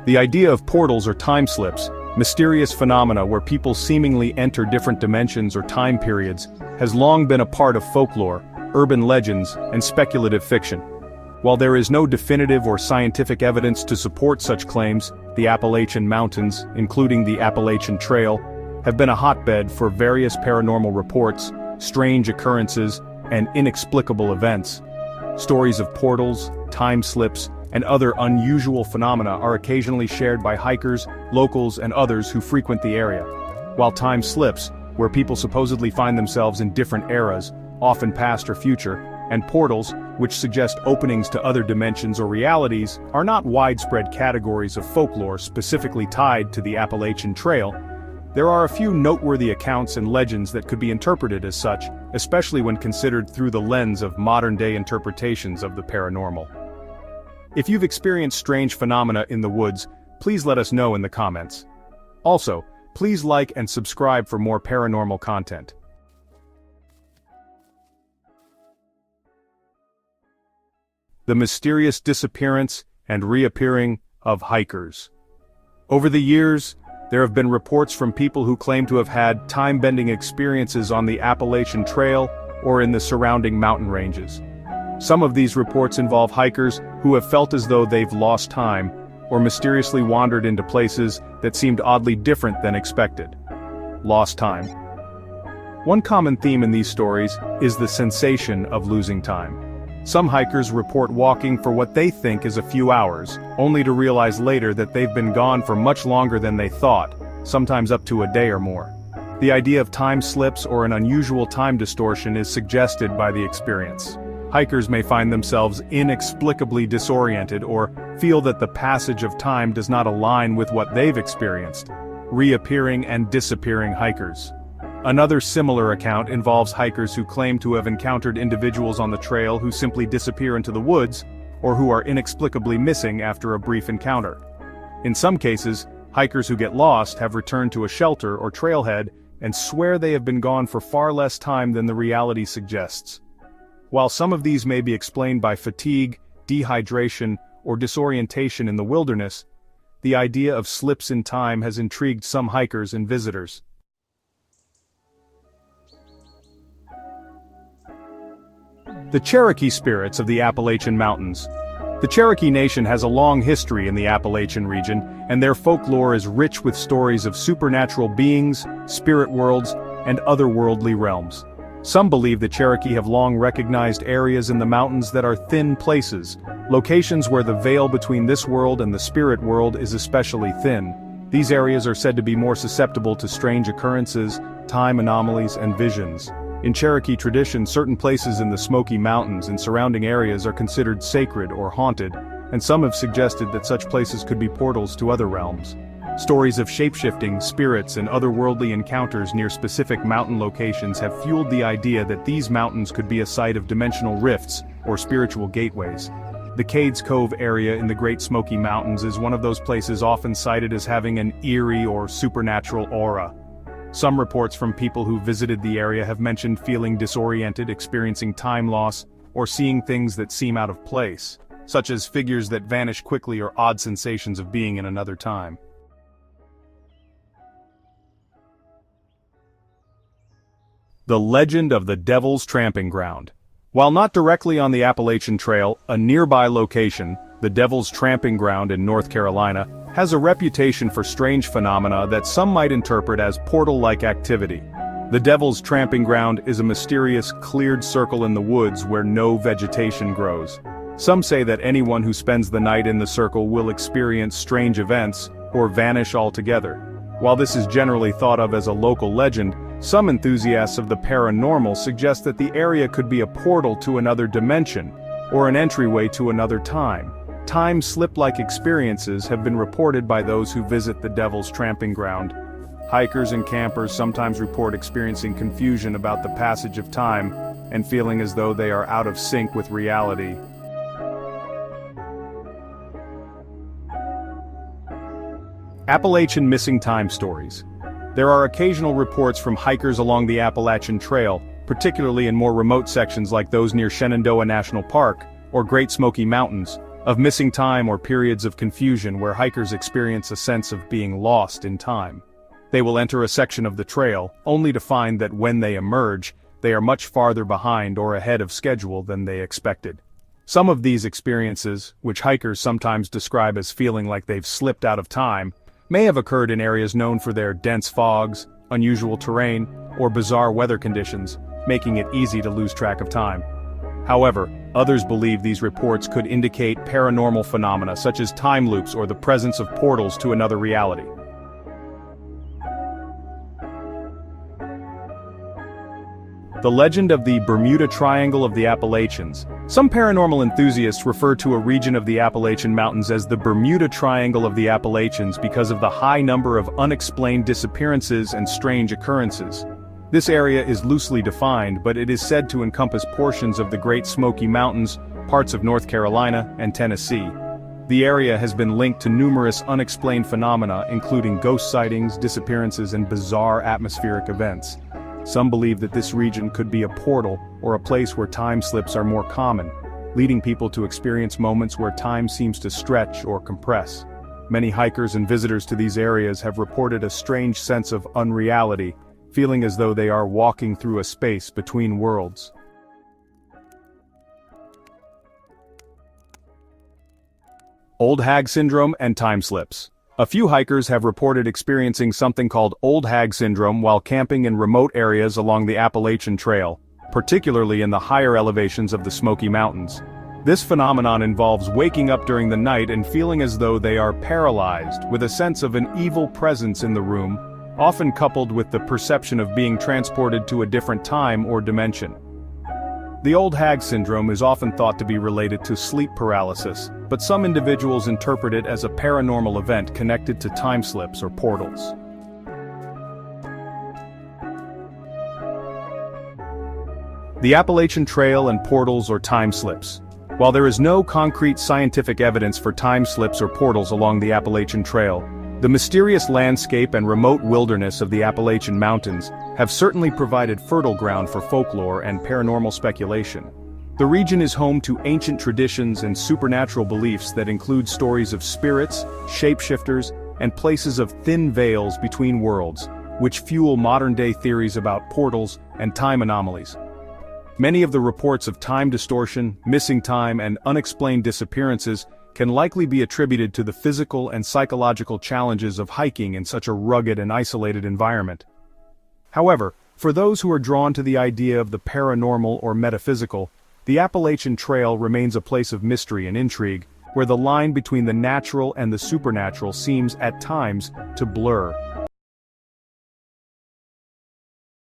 The idea of portals or time slips, mysterious phenomena where people seemingly enter different dimensions or time periods, has long been a part of folklore, urban legends, and speculative fiction. While there is no definitive or scientific evidence to support such claims, the Appalachian Mountains, including the Appalachian Trail, have been a hotbed for various paranormal reports, strange occurrences, and inexplicable events. Stories of portals, time slips, and other unusual phenomena are occasionally shared by hikers, locals, and others who frequent the area. While time slips, where people supposedly find themselves in different eras, often past or future, and portals, which suggest openings to other dimensions or realities, are not widespread categories of folklore specifically tied to the Appalachian Trail, there are a few noteworthy accounts and legends that could be interpreted as such, especially when considered through the lens of modern-day interpretations of the paranormal. If you've experienced strange phenomena in the woods, please let us know in the comments. Also, please like and subscribe for more paranormal content. The mysterious disappearance and reappearing of hikers. Over the years, there have been reports from people who claim to have had time-bending experiences on the Appalachian Trail or in the surrounding mountain ranges. Some of these reports involve hikers who have felt as though they've lost time, or mysteriously wandered into places that seemed oddly different than expected. Lost time. One common theme in these stories is the sensation of losing time. Some hikers report walking for what they think is a few hours, only to realize later that they've been gone for much longer than they thought, sometimes up to a day or more. The idea of time slips or an unusual time distortion is suggested by the experience. Hikers may find themselves inexplicably disoriented or feel that the passage of time does not align with what they've experienced. Reappearing and disappearing hikers. Another similar account involves hikers who claim to have encountered individuals on the trail who simply disappear into the woods, or who are inexplicably missing after a brief encounter. In some cases, hikers who get lost have returned to a shelter or trailhead and swear they have been gone for far less time than the reality suggests. While some of these may be explained by fatigue, dehydration, or disorientation in the wilderness, the idea of slips in time has intrigued some hikers and visitors. The Cherokee spirits of the Appalachian Mountains. The Cherokee Nation has a long history in the Appalachian region, and their folklore is rich with stories of supernatural beings, spirit worlds, and otherworldly realms. Some believe the Cherokee have long recognized areas in the mountains that are thin places, locations where the veil between this world and the spirit world is especially thin. These areas are said to be more susceptible to strange occurrences, time anomalies, and visions. In Cherokee tradition, certain places in the Smoky Mountains and surrounding areas are considered sacred or haunted, and some have suggested that such places could be portals to other realms. Stories of shape-shifting, spirits, and otherworldly encounters near specific mountain locations have fueled the idea that these mountains could be a site of dimensional rifts or spiritual gateways. The Cades Cove area in the Great Smoky Mountains is one of those places often cited as having an eerie or supernatural aura. Some reports from people who visited the area have mentioned feeling disoriented, experiencing time loss, or seeing things that seem out of place, such as figures that vanish quickly or odd sensations of being in another time. The legend of the Devil's Tramping Ground. While not directly on the Appalachian Trail, a nearby location, the Devil's Tramping Ground in North Carolina, has a reputation for strange phenomena that some might interpret as portal-like activity. The Devil's Tramping Ground is a mysterious, cleared circle in the woods where no vegetation grows. Some say that anyone who spends the night in the circle will experience strange events, or vanish altogether. While this is generally thought of as a local legend, some enthusiasts of the paranormal suggest that the area could be a portal to another dimension, or an entryway to another time. Time slip-like experiences have been reported by those who visit the Devil's Tramping Ground. Hikers and campers sometimes report experiencing confusion about the passage of time, and feeling as though they are out of sync with reality. Appalachian Missing Time Stories. There are occasional reports from hikers along the Appalachian Trail, particularly in more remote sections like those near Shenandoah National Park, or Great Smoky Mountains, of missing time or periods of confusion where hikers experience a sense of being lost in time. They will enter a section of the trail, only to find that when they emerge, they are much farther behind or ahead of schedule than they expected. Some of these experiences, which hikers sometimes describe as feeling like they've slipped out of time, may have occurred in areas known for their dense fogs, unusual terrain, or bizarre weather conditions, making it easy to lose track of time. However, others believe these reports could indicate paranormal phenomena such as time loops or the presence of portals to another reality. The legend of the Bermuda Triangle of the Appalachians. Some paranormal enthusiasts refer to a region of the Appalachian Mountains as the Bermuda Triangle of the Appalachians because of the high number of unexplained disappearances and strange occurrences. This area is loosely defined, but it is said to encompass portions of the Great Smoky Mountains, parts of North Carolina, and Tennessee. The area has been linked to numerous unexplained phenomena, including ghost sightings, disappearances, and bizarre atmospheric events. Some believe that this region could be a portal or a place where time slips are more common, leading people to experience moments where time seems to stretch or compress. Many hikers and visitors to these areas have reported a strange sense of unreality, feeling as though they are walking through a space between worlds. Old hag syndrome and time slips. A few hikers have reported experiencing something called old hag syndrome while camping in remote areas along the Appalachian Trail, particularly in the higher elevations of the Smoky Mountains. This phenomenon involves waking up during the night and feeling as though they are paralyzed, with a sense of an evil presence in the room, often coupled with the perception of being transported to a different time or dimension. The old hag syndrome is often thought to be related to sleep paralysis, but some individuals interpret it as a paranormal event connected to time slips or portals. The Appalachian Trail and portals or time slips. While there is no concrete scientific evidence for time slips or portals along the Appalachian Trail, the mysterious landscape and remote wilderness of the Appalachian Mountains have certainly provided fertile ground for folklore and paranormal speculation. The region is home to ancient traditions and supernatural beliefs that include stories of spirits, shapeshifters, and places of thin veils between worlds, which fuel modern-day theories about portals and time anomalies. Many of the reports of time distortion, missing time, and unexplained disappearances can likely be attributed to the physical and psychological challenges of hiking in such a rugged and isolated environment. However, for those who are drawn to the idea of the paranormal or metaphysical, the Appalachian Trail remains a place of mystery and intrigue, where the line between the natural and the supernatural seems, at times, to blur.